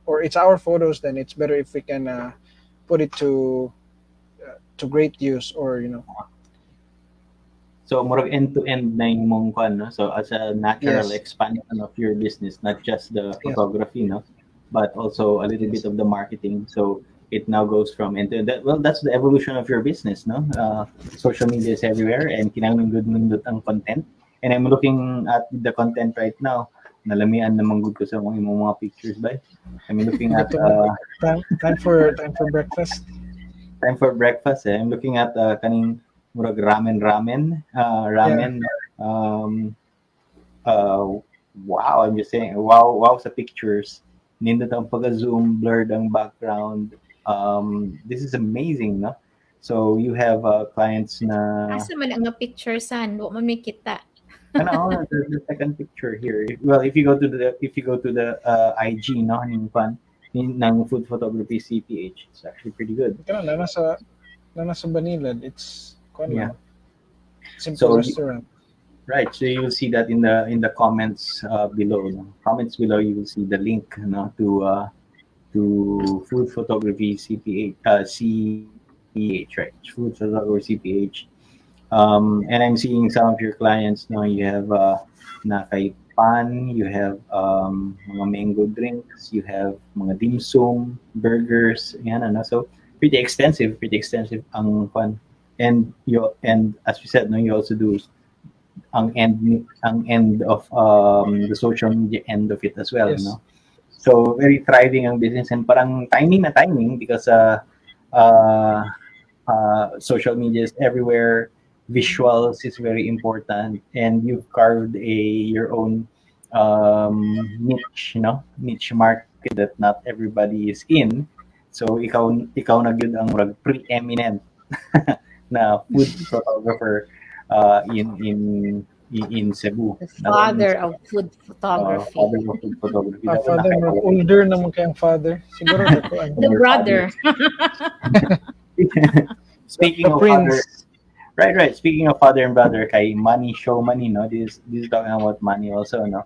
or it's our photos. Then it's better if we can put it to great use, or So murag end-to-end na yung mong kwan, no? So as a natural Yes. expansion of your business, not just the Yeah. photography, no, but also a little bit of the marketing. So it now goes from end to that. Well, that's the evolution of your business, no? Social media is everywhere, and kinahanglan good nindot ang content. And I'm looking at the content right now. Nalamian naman good ko sa mga pictures, ba? I'm looking at time for breakfast. time for breakfast. I'm looking at kaning murag ramen. Wow, I'm just saying, wow sa pictures. Nindot ang pag-zoom, blurred ang background. This is amazing, no? So you have clients na asa man ang picture san, wa man may kita. the second picture here. Well, if you go to the IG, no, ng food photography CPH, it's actually pretty good. Na nasa Banilad. It's Yeah. simple So, restaurant. Right. So you will see that in the comments below. No? Comments below, you will see the link, to food photography CPH, CPH, right? Food photography CPH. And I'm seeing some of your clients. No, you have na kay pan, you have mga mango drinks, you have mga dim sum, burgers, yan ano. So pretty extensive ang pan. And as you said, no, you also do ang end of the social media end of it as well, Yes. no? So very thriving ang business, and parang timing na timing because uh, social media is everywhere. Visuals is very important, and you've carved your own niche market that not everybody is in. So ikaw na gyud ang murag preeminent na food photographer in Cebu. The Not only in father Cebu, of food photography. father of food photography. Ah, Dapat father, nakakawala. older naman kayang father. Siguro dako ano. The brother. Speaking The of prince. father, right. Speaking of father and brother, kay money show money, no. This is talking about money also, no.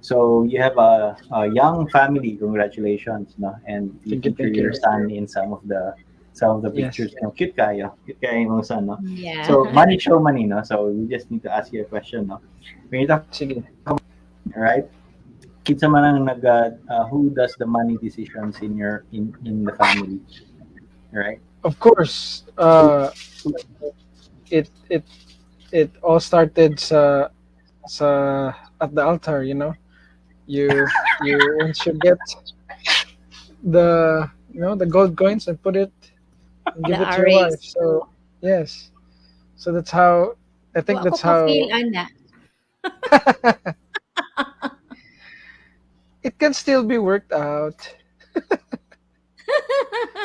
So you have a young family. Congratulations, no. And you feature Thank your you. son in some of the Yes. pictures. No? Cute kayo yung son, no. Yeah. So money show money, no. So we just need to ask you a question, no. When you talk, Sige. right? Kinsa man ang who does the money decisions in the family, right? Of course, it it it all started sa at the altar, you know. You once you get the gold coins and put it and give The it to your wife. RAs. So yes. So that's how I think Ako that's pa how feel, ana. it can still be worked out.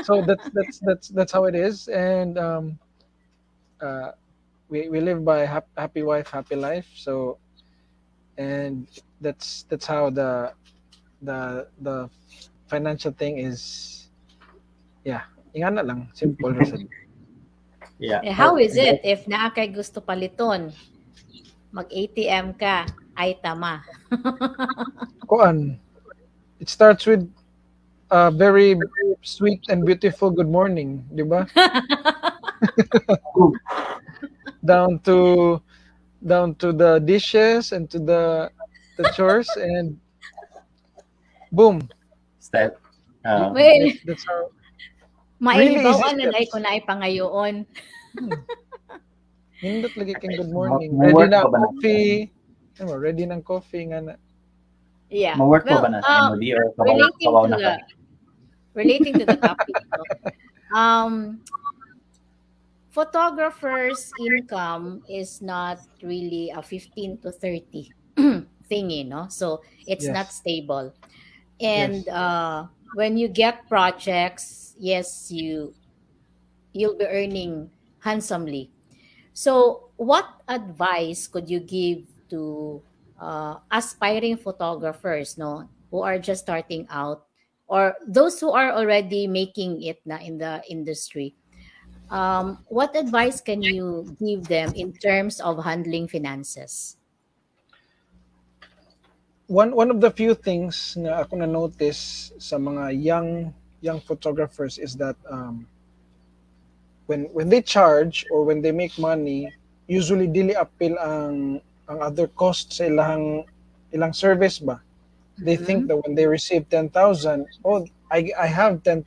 So that's how it is, and uh, we live by happy wife, happy life. So and that's how the financial thing is. Yeah, ingana lang, simple reason. Yeah. Eh, how is it if naa kay gusto paliton? Mag-ATM ka, ay tama. Kuan, it starts with a very sweet and beautiful good morning, di ba? down to down to the dishes and to the chores, and boom. Step. Well, That's how mailibaw easy ano dai steps. ko na pangayoon. Nindot lagi kang good morning. May Ready work na pa ba na? coffee. Ano, ready ng coffee nga na. Yeah. Ma-work pa Well, ba na sa MOD or relating kawaw to na ka? the topic, no? Photographers' income is not really a 15 to 30 thingy, no? So it's not Yes. stable. Yes. And when you get projects, yes, you'll be earning handsomely. So what advice could you give to aspiring photographers, no, who are just starting out, or those who are already making it na in the industry? What advice can you give them in terms of handling finances? One of the few things nga ako na notice sa mga young photographers is that when they charge or when they make money, usually dili appeal ang other costs sa ilang service ba. They think that when they receive 10,000, oh, I have 10,000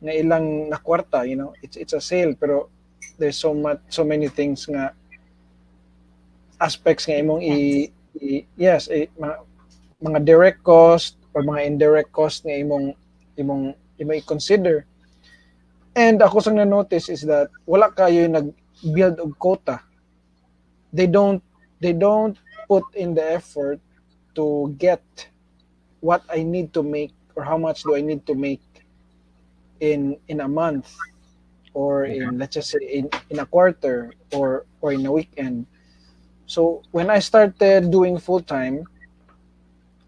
na ilang na kwarta, you know. It's a sale, pero there's so many things nga aspects nga imong yes, mga direct cost or mga indirect cost nga imong i-consider. And ako sang na-notice is that wala kayo nag-build og quota. They don't put in the effort to get what I need to make or how much do I need to make in a month or in, let's just say, in a quarter or in a weekend. So when I started doing full time,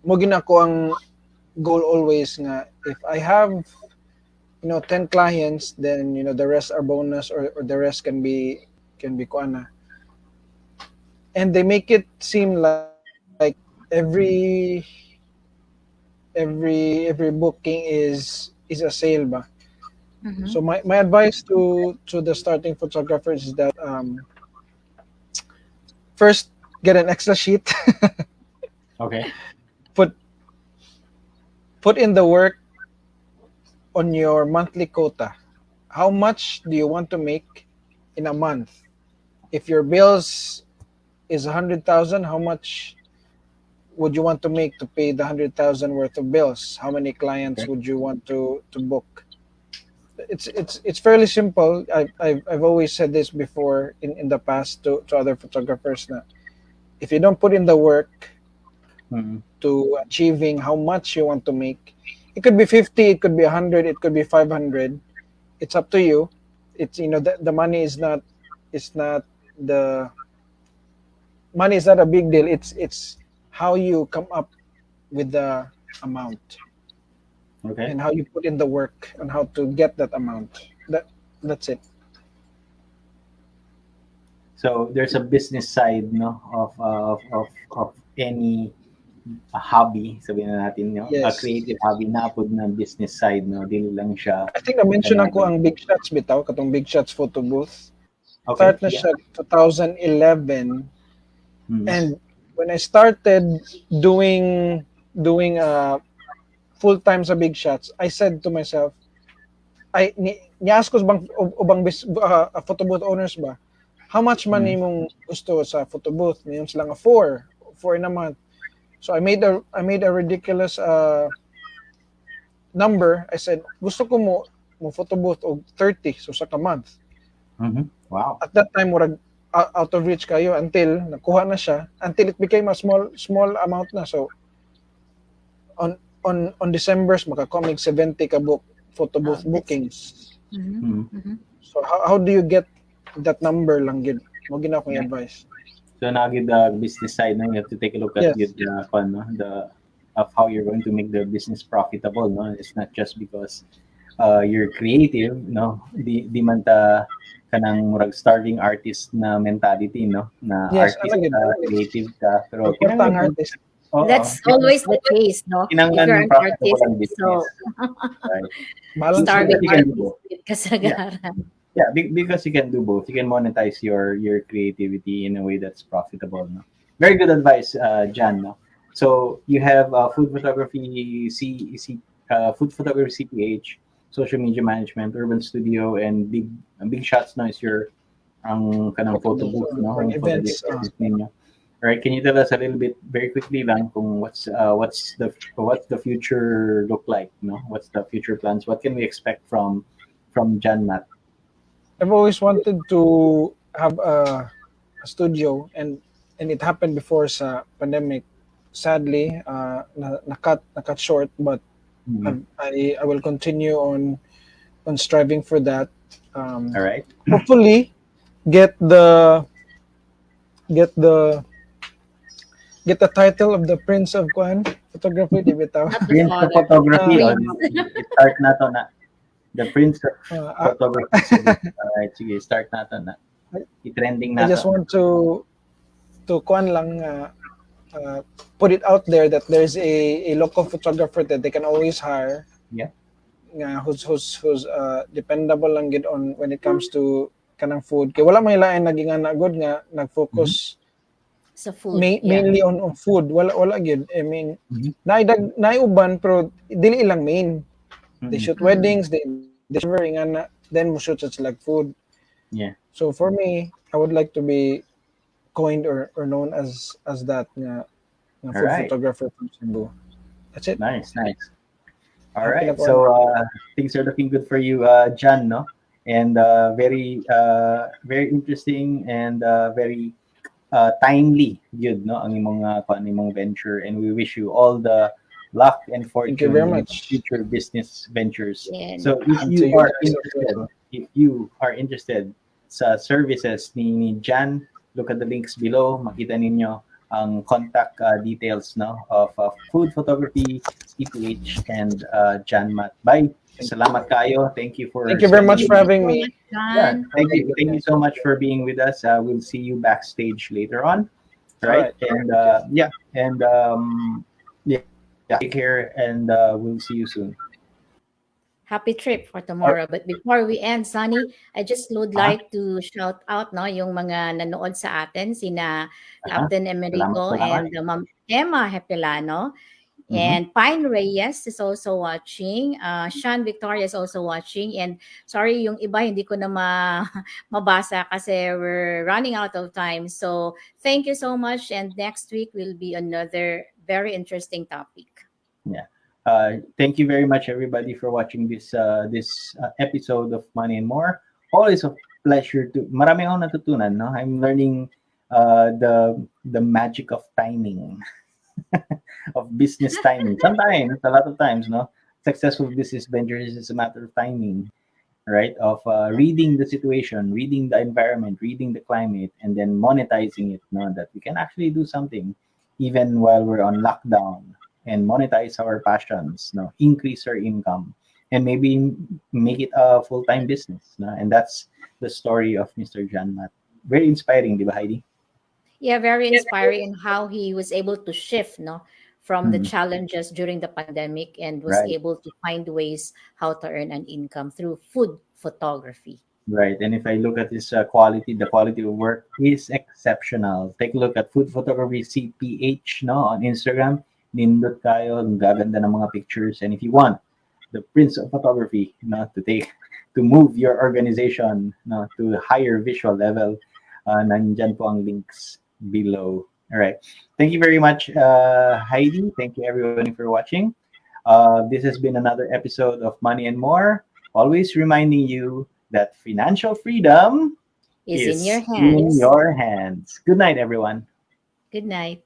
mo ginako ang goal always nga if I have 10 clients, then the rest are bonus or the rest can be kuana and they make it seem like every every booking is a sale ba. Mhm. So my advice to the starting photographers is that first get an Excel sheet, Okay. put put in the work on your monthly quota. How much do you want to make in a month? If your bills is 100,000, how much would you want to make to pay the 100,000 worth of bills? How many clients Okay. would you want to book? It's fairly simple. I've always said this before in the past to other photographers na if you don't put in the work Mm-hmm. to achieving how much you want to make, it could be 50, it could be 100, it could be 500. It's up to you. It's the money is not the money is not a big deal. It's how you come up with the amount Okay. and how you put in the work on how to get that amount. That's it. So there's a business side, no, of any hobby, sabihin na natin, no, a Yes. creative hobby na pod na business side, no, dili lang siya I think na-mention ako kanang ang Big Shots bitaw, katong Big Shots photo booth. okay, Start na yeah. siya 2011, Mm. and when I started doing full time sa Big Shots, I said to myself, niask ko bang ubang photo booth owners ba, how much money Mm. mong gusto sa photo booth? Ngayon sila nga four in a month. So I made a ridiculous number. I said gusto ko mo photo booth og 30 so sa ka month. Mhm. Wow. At that time murag out of reach kayo until nakuha na siya, until it became a small amount na. So on December's makakomig 70 ka photo booth That's bookings. Mhm. Mm. Mhm. So how do you get that number lang gid? Mo gina akong Yeah. advice. So now give the business side, no, you have to take a look at Yes. the of how you're going to make the business profitable, no. It's not just because you're creative, no. Di man ta kanang murag starving artist na mentality, no, na Yes, artist gid. ka, creative ka, pero Importante ang kinahanglan artist. That's always the case, no? If kinahanglan you're an profitable artist, ang business, so right? Balance starving Because you can do artist both. with kasagaran. Yeah, because you can do both. You can monetize your creativity in a way that's profitable. No? Very good advice, Jan. No? So you have food photography, food photography CPH, social media management, urban studio, and big shots. No, is your ang kanang photo booth, no, for ang photo events. business ninyo. All right, can you tell us a little bit, very quickly, lang, kung what's the future look like? No, what's the future plans? What can we expect from Jan Matt? I've always wanted to have a studio, and it happened before sa pandemic. Sadly, nakat short, but Mhm. I will continue on striving for that. All right. Hopefully, get the get the get the title of the Prince of Kwan photography, di bitaw. Not the Prince of father. Photography. Uh, Start na to na. The Prince of Uh, Photography. Cebu. Alright, sige, start na to na. I-trending I na just to. want to Kwan lang put it out there that there's a local photographer that they can always hire. Yeah. Nga who's dependable lang gid on when it comes to kanang food. Kay wala may lain naging ana good nga nag-focus Sa food. Yeah. mainly on food. Wala gid. I mean, Mhm. naiuban pero dili ilang main. They shoot Mm. weddings, they serve ingana, then mo shoot sa like food. Yeah. So for me, I would like to be coined or known as that nga food Alright. photographer from Cebu. That's it. Nice. All Happy right. na po. So things are looking good for you, Jan, no? And very interesting and very timely, good, no? Ang imong venture, and we wish you all the luck and Thank you fortune very in much. future business ventures. Yeah. So if And to you you are guys as interested, well. sa services ni Jan, look at the links below. Makita ninyo ang contact details, no, of food photography, CPH, and Jan Matt. Bye. Salamat kayo. Thank you for Thank you very much for having me. yeah, thank you so much for being with us. We'll see you backstage later on. right? Alright. And yeah, and yeah, take care, and we'll see you soon. Happy trip for Or, tomorrow. But before we end, Sunny, I just would ah, like to shout out no yung mga nanood sa atin sina Captain salamat, Emerico salamat. and Ma'am Emma Hepilano. Mhm. And Pine Reyes is also watching. Sean Victoria is also watching. And sorry, yung iba hindi ko na mabasa kasi we're running out of time. So thank you so much. And next week will be another very interesting topic. Yeah. Thank you very much, everybody, for watching this episode of Money and More. Always a pleasure to. Marami akong natutunan. No, I'm learning the magic of timing, of business timing. Sometimes, a lot of times, no, successful business ventures is a matter of timing, right? Of reading the situation, reading the environment, reading the climate, and then monetizing it. No, that we can actually do something even while we're on lockdown and monetize our passions. No, increase our income, and maybe make it a full time business. No? And that's the story of Mr. John Matt. Very inspiring, di ba, Heidi? Yeah, very inspiring how he was able to shift no from the Mhm. challenges during the pandemic and was Right. able to find ways how to earn an income through food photography. Right. And if I look at his quality, the quality of work is exceptional. Take a look at Food Photography CPH, no, on Instagram. Nindot kayo, ang gaganda ng mga pictures. And if you want the Prince of Photography, no, to move your organization, no, to higher visual level, nandyan po ang links below. All right. Thank you very much, Heidi. Thank you, everyone, for watching. This has been another episode of Money and More. Always reminding you that financial freedom Is in your is in hands. your hands. Good night, everyone. Good night.